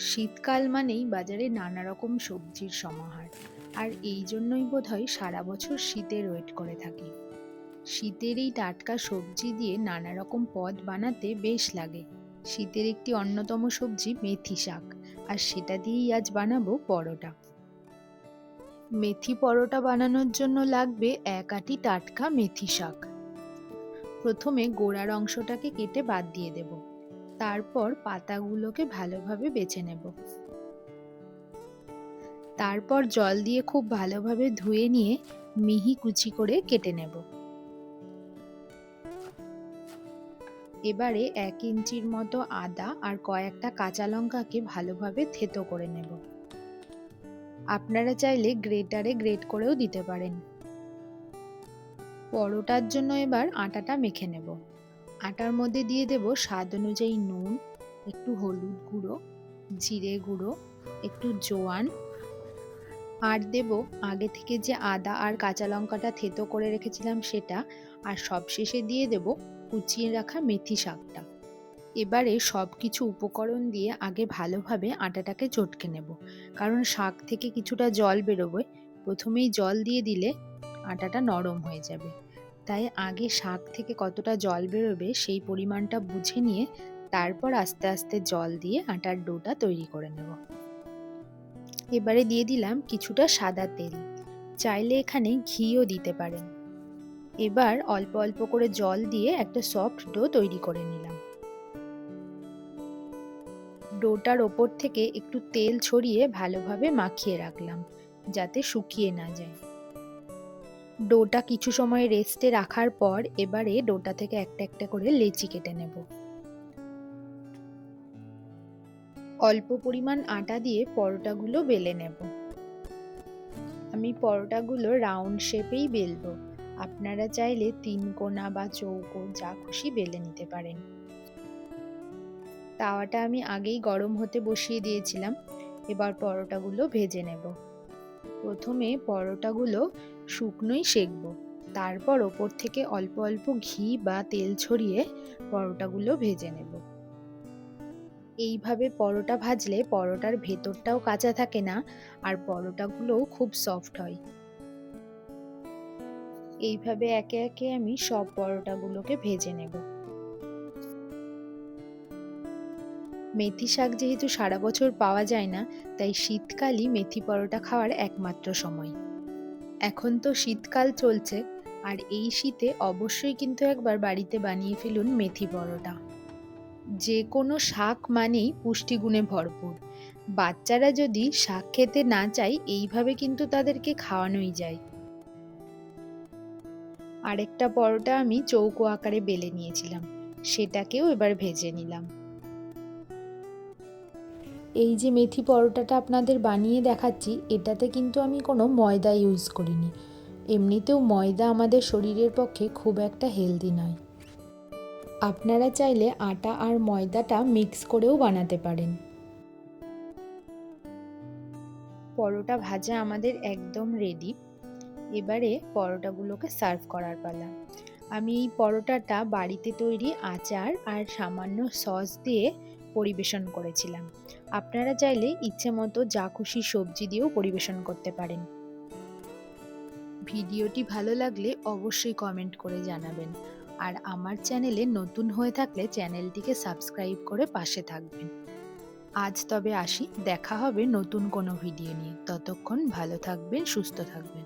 শীতকাল মানেই বাজারে নানা রকম সবজির সমাহার। আর এই জন্যই বোধহয় সারা বছর শীতের ওয়েট করে থাকি। শীতের এই টাটকা সবজি দিয়ে নানা রকম পদ বানাতে বেশ লাগে। শীতের একটি অন্যতম সবজি মেথি শাক, আর সেটা দিয়েই আজ বানাবো পরোটা। মেথি পরোটা বানানোর জন্য লাগবে এক আঁটি টাটকা মেথি শাক। প্রথমে গোড়ার অংশটাকে কেটে বাদ দিয়ে দেব। তারপর পাতাগুলোকে ভালোভাবে বেছে নেব। তারপর জল দিয়ে খুব ভালোভাবে ধুয়ে নিয়ে মিহি কুচি করে কেটে নেব। এবারে 1 ইঞ্চির মতো আদা আর কয়েকটা কাঁচা লঙ্কাকে ভালোভাবে থেতো করে নেব। আপনারা চাইলে গ্রেটারে গ্রেট করেও দিতে পারেন। পরোটার জন্য এবার আটাটা মেখে নেব। আটার মধ্যে দিয়ে দেব স্বাদ অনুযায়ী নুন, একটু হলুদ গুঁড়ো, জিরে গুঁড়ো, একটু জোয়ান, আর দেব আগে থেকে যে আদা আর কাঁচা লঙ্কাটা থেতো করে রেখেছিলাম সেটা, আর সবশেষে দিয়ে দেব কুচিয়ে রাখা মেথি শাকটা। এবারে সব কিছু উপকরণ দিয়ে আগে ভালোভাবে আটাটাকে চটকে নেব, কারণ শাক থেকে কিছুটা জল বেরোবে। প্রথমেই জল দিয়ে দিলে আটাটা নরম হয়ে যাবে, তাই আগে শাক থেকে কতটা জল বেরোবে সেই পরিমাণটা বুঝে নিয়ে তারপর আস্তে আস্তে জল দিয়ে আটার ডোটা তৈরি করে নেব। এবারে দিয়ে দিলাম কিছুটা সাদা তেল, চাইলে এখানে ঘিও দিতে পারেন। এবার অল্প অল্প করে জল দিয়ে একটা সফট ডো তৈরি করে নিলাম। ডোটার ওপর থেকে একটু তেল ছড়িয়ে ভালোভাবে মাখিয়ে রাখলাম, যাতে শুকিয়ে না যায়। ডোটা কিছু সময় রেস্টে রাখার পর এবারে ডোটা থেকে একটা একটা করে লেচি কেটে নেব। অল্প পরিমাণ আটা দিয়ে পরোটাগুলো বেলে নেব। আমি পরোটাগুলো রাউন্ড শেপেই বেলবো। আপনারা চাইলে 3 কোনা বা চৌকো যা খুশি বেলে নিতে পারেন। তাওয়াটা আমি আগেই গরম হতে বসিয়ে দিয়েছিলাম। এবার পরোটাগুলো ভেজে নেব। প্রথমে পরোটাগুলো শুকনোই সেঁকবো, তারপর ওপর থেকে অল্প অল্প ঘি বা তেল ছড়িয়ে পরোটাগুলো ভেজে নেব। এইভাবে পরোটা ভাজলে পরোটার ভেতরটাও কাঁচা থাকে না, আর পরোটাগুলোও খুব সফট হয়। এইভাবে একে একে আমি সব পরোটাগুলোকে ভেজে নেব। মেথি শাক যেহেতু সারা বছর পাওয়া যায় না, তাই শীতকালই মেথি পরোটা খাওয়ার একমাত্র সময়। এখন তো শীতকাল চলছে, আর এই শীতে অবশ্যই কিন্তু একবার বাড়িতে বানিয়ে ফেলুন মেথি পরোটা। যে কোনো শাক মানেই পুষ্টিগুণে ভরপুর। বাচ্চারা যদি শাক খেতে না চায়, এইভাবে কিন্তু তাদেরকে খাওয়ানোই যায়। আরেকটা পরোটা আমি চৌকো আকারে বেলে নিয়েছিলাম, সেটাকেও এবার ভেজে নিলাম। এই যে মেথি পরোটাটা আপনাদের বানিয়ে দেখাচ্ছি, এটাতে কিন্তু আমি কোনো ময়দা ইউজ করিনি। এমনিতেও ময়দা আমাদের শরীরের পক্ষে খুব একটা হেলদি নয়। আপনারা চাইলে আটা আর ময়দাটা মিক্স করেও বানাতে পারেন। পরোটা ভাজা আমাদের একদম রেডি। এবারে পরোটাগুলোকে সার্ভ করার পালা। আমি এই পরোটাটা বাড়িতে তৈরি আচার আর সামান্য সস দিয়ে পরিবেশন করেছিলাম। আপনারা চাইলে ইচ্ছে মতো যা খুশি সবজি দিয়েও পরিবেশন করতে পারেন। ভিডিওটি ভালো লাগলে অবশ্যই কমেন্ট করে জানাবেন, আর আমার চ্যানেলে নতুন হয়ে থাকলে চ্যানেলটিকে সাবস্ক্রাইব করে পাশে থাকবেন। আজ তবে আসি, দেখা হবে নতুন কোনো ভিডিও নিয়ে। ততক্ষণ ভালো থাকবেন, সুস্থ থাকবেন।